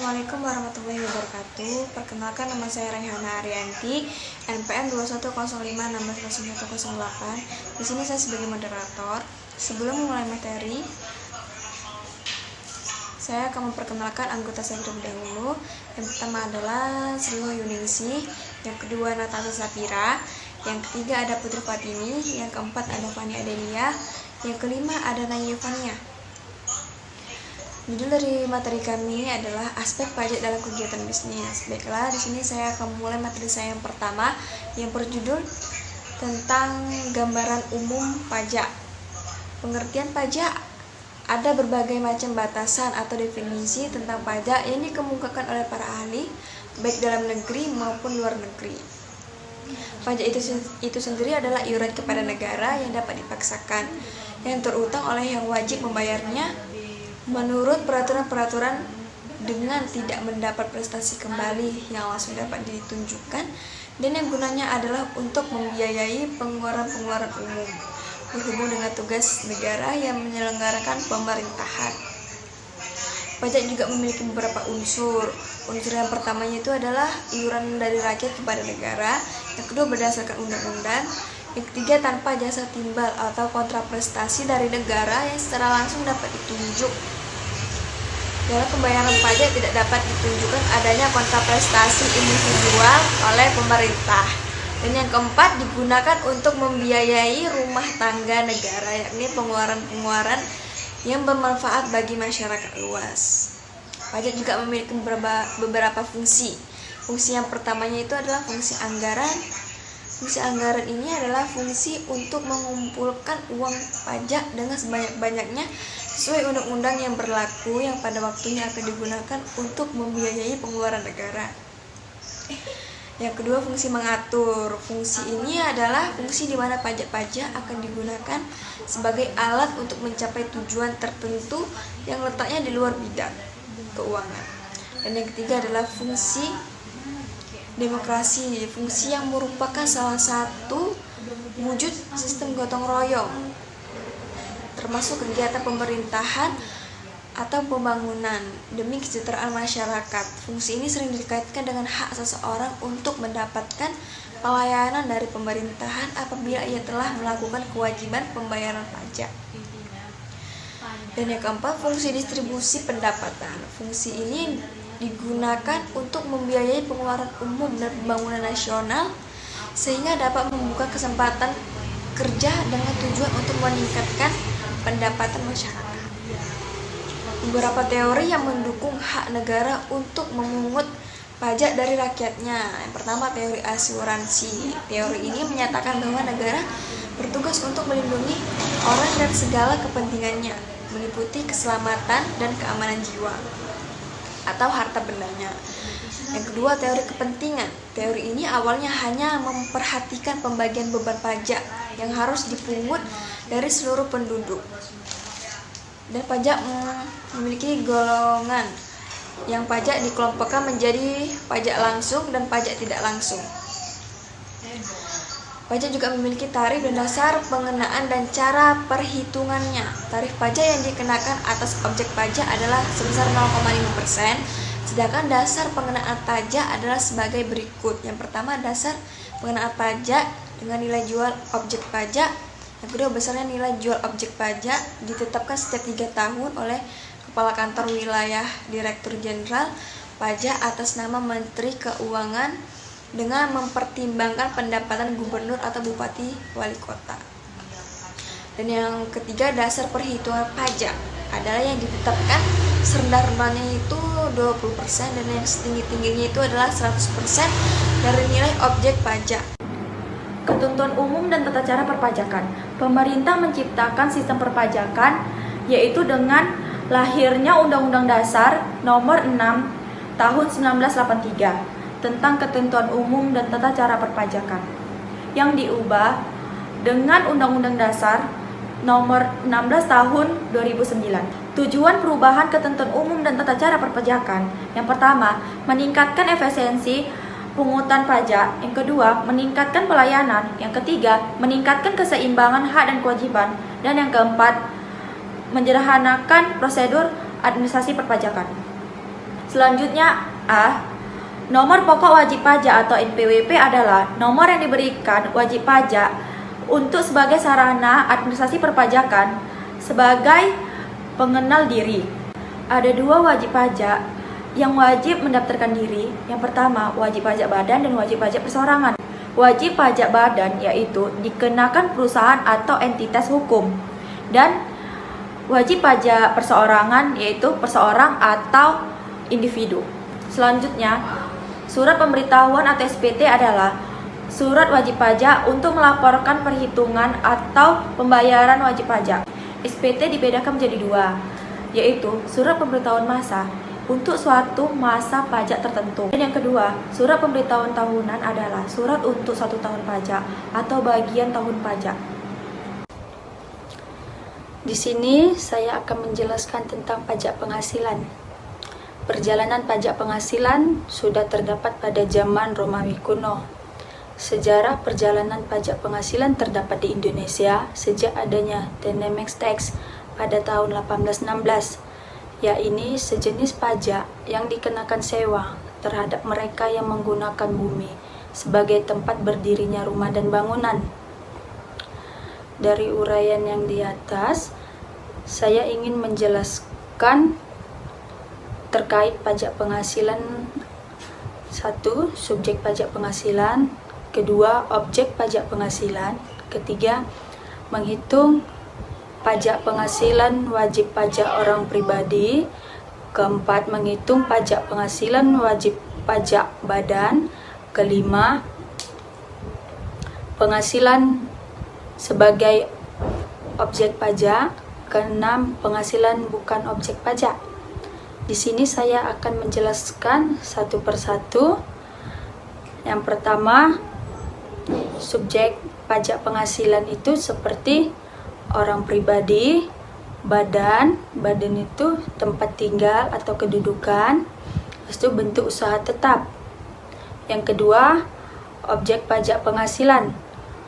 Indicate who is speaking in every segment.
Speaker 1: Assalamualaikum warahmatullahi wabarakatuh. Perkenalkan, nama saya Rayhana Arianti, NPM 2105160108. Di sini saya sebagai moderator. Sebelum memulai materi, saya akan memperkenalkan anggota saya terlebih dahulu. Yang pertama adalah Sri Wahyuningsih, yang kedua Natasha Safira, yang ketiga ada Putri Fatini, yang keempat ada Fani Adelia, yang kelima ada Naya Fania. Judul dari materi kami adalah aspek pajak dalam kegiatan bisnis. Baiklah, di sini saya akan memulai materi saya yang pertama yang berjudul tentang gambaran umum pajak. Pengertian pajak, ada berbagai macam batasan atau definisi tentang pajak yang dikemukakan oleh para ahli baik dalam negeri maupun luar negeri. Pajak itu sendiri adalah iuran kepada negara yang dapat dipaksakan, yang terutang oleh yang wajib membayarnya menurut peraturan-peraturan dengan tidak mendapat prestasi kembali yang langsung dapat ditunjukkan, dan yang gunanya adalah untuk membiayai pengeluaran-pengeluaran umum berhubung dengan tugas negara yang menyelenggarakan pemerintahan. Pajak juga memiliki beberapa unsur. Unsur yang pertamanya itu adalah iuran dari rakyat kepada negara, yang kedua berdasarkan undang-undang, yang ketiga tanpa jasa timbal atau kontraprestasi dari negara yang secara langsung dapat ditunjuk. Dalam pembayaran pajak tidak dapat ditunjukkan adanya kontraprestasi individual oleh pemerintah. Dan yang keempat, digunakan untuk membiayai rumah tangga negara, yakni pengeluaran-pengeluaran yang bermanfaat bagi masyarakat luas. Pajak juga memiliki beberapa fungsi. Fungsi yang pertamanya itu adalah fungsi anggaran. Fungsi anggaran ini adalah fungsi untuk mengumpulkan uang pajak dengan sebanyak-banyaknya sesuai undang-undang yang berlaku yang pada waktunya akan digunakan untuk membiayai pengeluaran negara. Yang kedua, fungsi mengatur. Fungsi ini adalah fungsi di mana pajak-pajak akan digunakan sebagai alat untuk mencapai tujuan tertentu yang letaknya di luar bidang keuangan. Dan yang ketiga adalah fungsi demokrasi, fungsi yang merupakan salah satu wujud sistem gotong royong, termasuk kegiatan pemerintahan atau pembangunan demi kesejahteraan masyarakat. Fungsi ini sering dikaitkan dengan hak seseorang untuk mendapatkan pelayanan dari pemerintahan apabila ia telah melakukan kewajiban pembayaran pajak. Dan yang keempat, fungsi distribusi pendapatan. Fungsi ini digunakan untuk membiayai pengeluaran umum dan pembangunan nasional sehingga dapat membuka kesempatan kerja dengan tujuan untuk meningkatkan pendapatan masyarakat. Beberapa teori yang mendukung hak negara untuk memungut pajak dari rakyatnya. Yang pertama, teori asuransi. Teori ini menyatakan bahwa negara bertugas untuk melindungi orang dan segala kepentingannya, meliputi keselamatan dan keamanan jiwa atau harta bendanya. Yang kedua, teori kepentingan. Teori ini awalnya hanya memperhatikan pembagian beban pajak yang harus dipungut dari seluruh penduduk. Dan pajak memiliki golongan yang pajak dikelompokkan menjadi pajak langsung dan pajak tidak langsung. Pajak juga memiliki tarif dan dasar pengenaan dan cara perhitungannya. Tarif pajak yang dikenakan atas objek pajak adalah sebesar 0,5%, sedangkan dasar pengenaan pajak adalah sebagai berikut. Yang pertama, dasar pengenaan pajak dengan nilai jual objek pajak. Yang kedua, besarnya nilai jual objek pajak ditetapkan setiap 3 tahun oleh Kepala Kantor Wilayah Direktur Jenderal Pajak atas nama Menteri Keuangan dengan mempertimbangkan pendapatan gubernur atau bupati wali kota. Dan yang ketiga, dasar perhitungan pajak adalah yang ditetapkan serendah-rendahnya itu 20% dan yang setinggi-tingginya itu adalah 100% dari nilai objek pajak.
Speaker 2: Ketentuan umum dan tata cara perpajakan. Pemerintah menciptakan sistem perpajakan yaitu dengan lahirnya Undang-Undang Dasar Nomor 6 Tahun 1983 tentang ketentuan umum dan tata cara perpajakan, yang diubah dengan Undang-Undang Dasar Nomor 16 Tahun 2009. Tujuan perubahan ketentuan umum dan tata cara perpajakan, yang pertama, meningkatkan efisiensi pungutan pajak, yang kedua, meningkatkan pelayanan, yang ketiga, meningkatkan keseimbangan hak dan kewajiban, dan yang keempat, menyederhanakan prosedur administrasi perpajakan. Selanjutnya A. Nomor pokok wajib pajak atau NPWP adalah nomor yang diberikan wajib pajak untuk sebagai sarana administrasi perpajakan sebagai pengenal diri. Ada dua wajib pajak yang wajib mendaftarkan diri. Yang pertama, wajib pajak badan dan wajib pajak perseorangan. Wajib pajak badan yaitu dikenakan perusahaan atau entitas hukum, dan wajib pajak perseorangan yaitu perseorang atau individu. Selanjutnya, surat pemberitahuan atau SPT adalah surat wajib pajak untuk melaporkan perhitungan atau pembayaran wajib pajak. SPT dibedakan menjadi dua, yaitu surat pemberitahuan masa untuk suatu masa pajak tertentu. Dan yang kedua, surat pemberitahuan tahunan adalah surat untuk 1 tahun pajak atau bagian tahun pajak.
Speaker 3: Di sini saya akan menjelaskan tentang pajak penghasilan. Perjalanan pajak penghasilan sudah terdapat pada zaman Romawi kuno. Sejarah perjalanan pajak penghasilan terdapat di Indonesia sejak adanya Tenemex Tax pada tahun 1816, yaitu sejenis pajak yang dikenakan sewa terhadap mereka yang menggunakan bumi sebagai tempat berdirinya rumah dan bangunan. Dari uraian yang di atas, saya ingin menjelaskan terkait pajak penghasilan. 1. Subjek pajak penghasilan. 2. Objek pajak penghasilan. 3. Menghitung pajak penghasilan wajib pajak orang pribadi. 4. Menghitung pajak penghasilan wajib pajak badan. 5. Penghasilan sebagai objek pajak. 6. Penghasilan bukan objek pajak. Di sini saya akan menjelaskan satu persatu. Yang pertama, subjek pajak penghasilan itu seperti orang pribadi, badan itu tempat tinggal atau kedudukan, itu bentuk usaha tetap. Yang kedua, objek pajak penghasilan.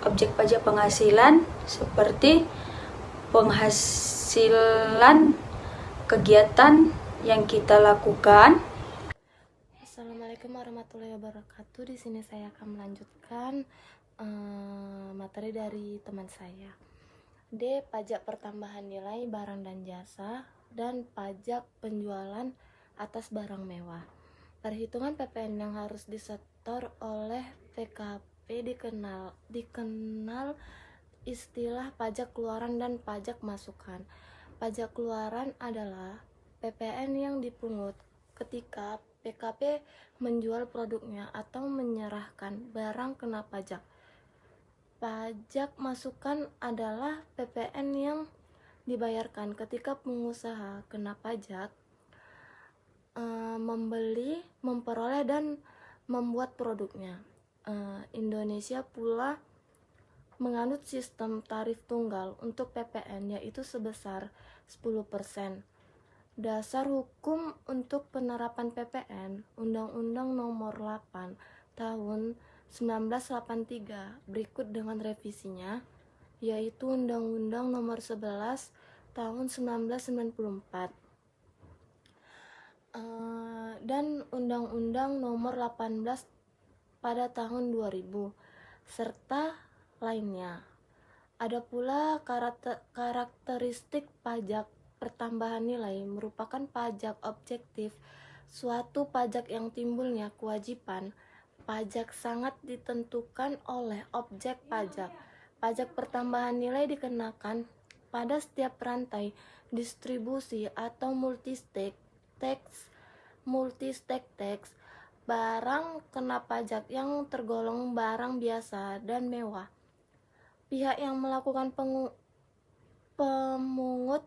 Speaker 3: Objek pajak penghasilan seperti penghasilan kegiatan yang kita lakukan.
Speaker 4: Assalamualaikum warahmatullahi wabarakatuh. Di sini saya akan melanjutkan materi dari teman saya. D. Pajak pertambahan nilai barang dan jasa dan pajak penjualan atas barang mewah. Perhitungan PPN yang harus disetor oleh PKP dikenal istilah pajak keluaran dan pajak masukan. Pajak keluaran adalah PPN yang dipungut ketika PKP menjual produknya atau menyerahkan barang kena pajak. Pajak masukan adalah PPN yang dibayarkan ketika pengusaha kena pajak membeli, memperoleh, dan membuat produknya. Indonesia pula menganut sistem tarif tunggal untuk PPN, yaitu sebesar 10%. Dasar hukum untuk penerapan PPN, Undang-Undang Nomor 8 Tahun 1983 berikut dengan revisinya, yaitu Undang-Undang Nomor 11 Tahun 1994 dan Undang-Undang Nomor 18 pada tahun 2000 serta lainnya. Ada pula karakteristik pajak pertambahan nilai merupakan pajak objektif, suatu pajak yang timbulnya kewajiban pajak sangat ditentukan oleh objek pajak. Pajak pertambahan nilai dikenakan pada setiap rantai distribusi atau multi-stake tax. Barang kena pajak yang tergolong barang biasa dan mewah. Pihak yang melakukan pemungut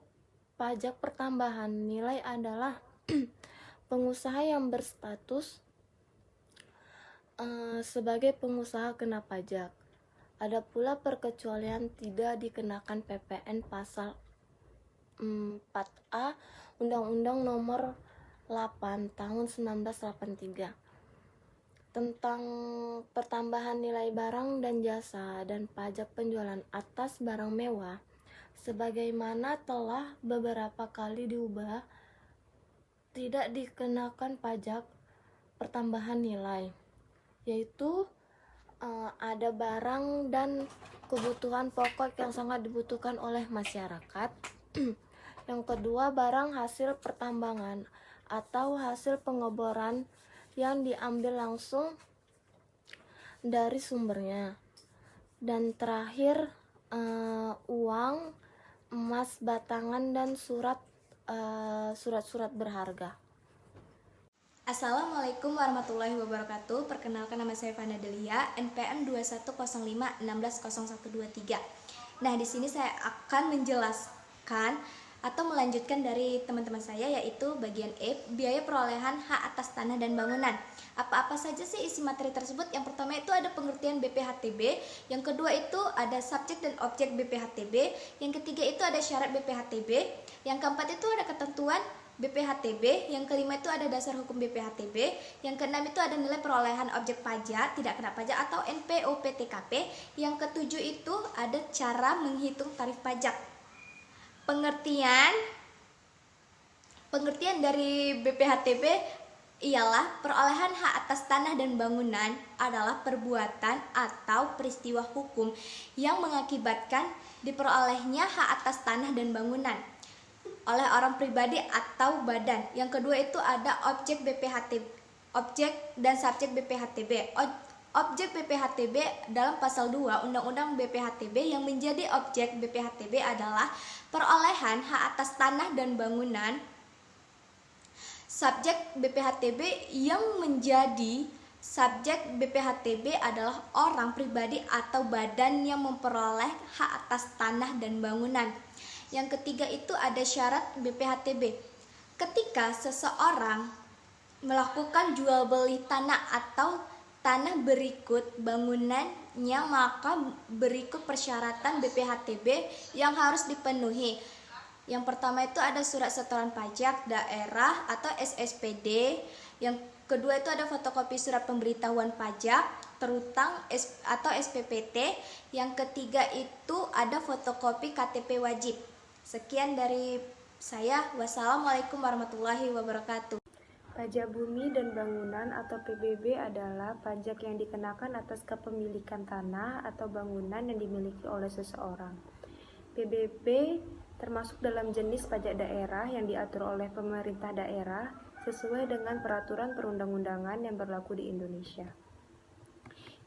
Speaker 4: pajak pertambahan nilai adalah pengusaha yang berstatus sebagai pengusaha kena pajak. Ada pula perkecualian tidak dikenakan PPN pasal 4A Undang-Undang Nomor 8 Tahun 1983 tentang pertambahan nilai barang dan jasa dan pajak penjualan atas barang mewah, sebagaimana telah beberapa kali diubah tidak dikenakan pajak pertambahan nilai, yaitu ada barang dan kebutuhan pokok yang sangat dibutuhkan oleh masyarakat. Yang kedua, barang hasil pertambangan atau hasil pengeboran yang diambil langsung dari sumbernya. Dan terakhir, uang, emas batangan, dan surat-surat berharga.
Speaker 5: Assalamualaikum warahmatullahi wabarakatuh. Perkenalkan, nama saya Fana Delia, NPM 2105160123. Nah, di sini saya akan menjelaskan atau melanjutkan dari teman-teman saya, yaitu bagian E, biaya perolehan hak atas tanah dan bangunan. Apa-apa saja sih isi materi tersebut? Yang pertama itu ada pengertian BPHTB, yang kedua itu ada subjek dan objek BPHTB, yang ketiga itu ada syarat BPHTB, yang keempat itu ada ketentuan BPHTB, yang kelima itu ada dasar hukum BPHTB, yang keenam itu ada nilai perolehan objek pajak tidak kena pajak atau NPOP-TKP, yang ketujuh itu ada cara menghitung tarif pajak. Pengertian dari BPHTB ialah perolehan hak atas tanah dan bangunan adalah perbuatan atau peristiwa hukum yang mengakibatkan diperolehnya hak atas tanah dan bangunan oleh orang pribadi atau badan. Yang kedua itu ada objek BPHTB, objek dan subjek BPHTB. Objek BPHTB dalam pasal 2 Undang-Undang BPHTB, yang menjadi objek BPHTB adalah perolehan hak atas tanah dan bangunan. Subjek BPHTB yang menjadi subjek BPHTB adalah orang pribadi atau badan yang memperoleh hak atas tanah dan bangunan. Yang ketiga itu ada syarat BPHTB. Ketika seseorang melakukan jual beli tanah atau tanah berikut bangunannya, maka berikut persyaratan BPHTB yang harus dipenuhi. Yang pertama itu ada surat setoran pajak daerah atau SSPD. Yang kedua itu ada fotokopi surat pemberitahuan pajak terutang atau SPPT. Yang ketiga itu ada fotokopi KTP wajib. Sekian dari saya. Wassalamualaikum warahmatullahi wabarakatuh.
Speaker 6: Pajak bumi dan bangunan atau PBB adalah pajak yang dikenakan atas kepemilikan tanah atau bangunan yang dimiliki oleh seseorang. PBB termasuk dalam jenis pajak daerah yang diatur oleh pemerintah daerah sesuai dengan peraturan perundang-undangan yang berlaku di Indonesia.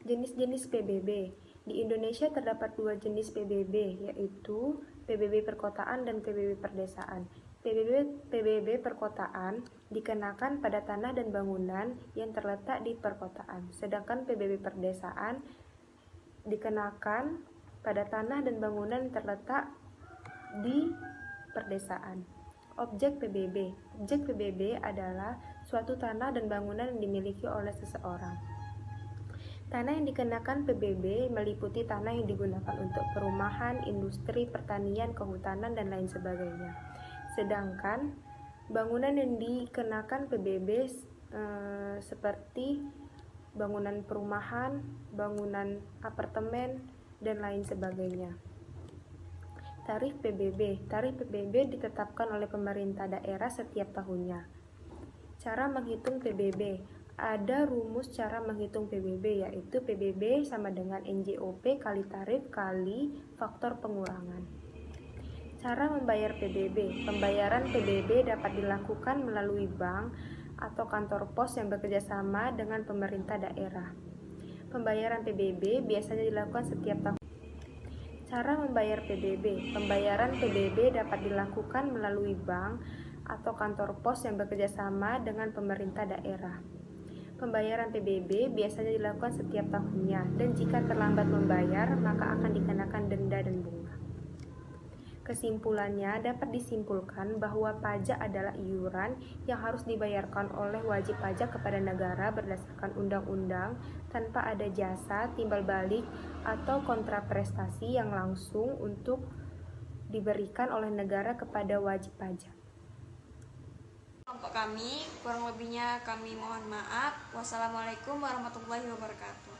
Speaker 6: Jenis-jenis PBB. Di Indonesia terdapat dua jenis PBB, yaitu PBB perkotaan dan PBB perdesaan. PBB perkotaan dikenakan pada tanah dan bangunan yang terletak di perkotaan, sedangkan PBB perdesaan dikenakan pada tanah dan bangunan yang terletak di perdesaan. Objek PBB. Objek PBB adalah suatu tanah dan bangunan yang dimiliki oleh seseorang. Tanah yang dikenakan PBB meliputi tanah yang digunakan untuk perumahan, industri, pertanian, kehutanan, dan lain sebagainya. Sedangkan bangunan yang dikenakan PBB seperti bangunan perumahan, bangunan apartemen, dan lain sebagainya. Tarif PBB. Tarif PBB ditetapkan oleh pemerintah daerah setiap tahunnya. Cara menghitung PBB. Ada rumus cara menghitung PBB, yaitu PBB sama dengan NJOP kali tarif kali faktor pengurangan. Cara membayar PBB. Pembayaran PBB dapat dilakukan melalui bank atau kantor pos yang bekerjasama dengan pemerintah daerah. Pembayaran PBB biasanya dilakukan setiap tahun. Cara membayar PBB. Pembayaran PBB dapat dilakukan melalui bank atau kantor pos yang bekerjasama dengan pemerintah daerah. Pembayaran PBB biasanya dilakukan setiap tahunnya, dan jika terlambat membayar, maka akan dikenakan denda dan bunga. Kesimpulannya, dapat disimpulkan bahwa pajak adalah iuran yang harus dibayarkan oleh wajib pajak kepada negara berdasarkan undang-undang tanpa ada jasa, timbal balik, atau kontraprestasi yang langsung untuk diberikan oleh negara kepada wajib pajak.
Speaker 1: Kelompok kami, kurang lebihnya kami mohon maaf. Wassalamualaikum warahmatullahi wabarakatuh.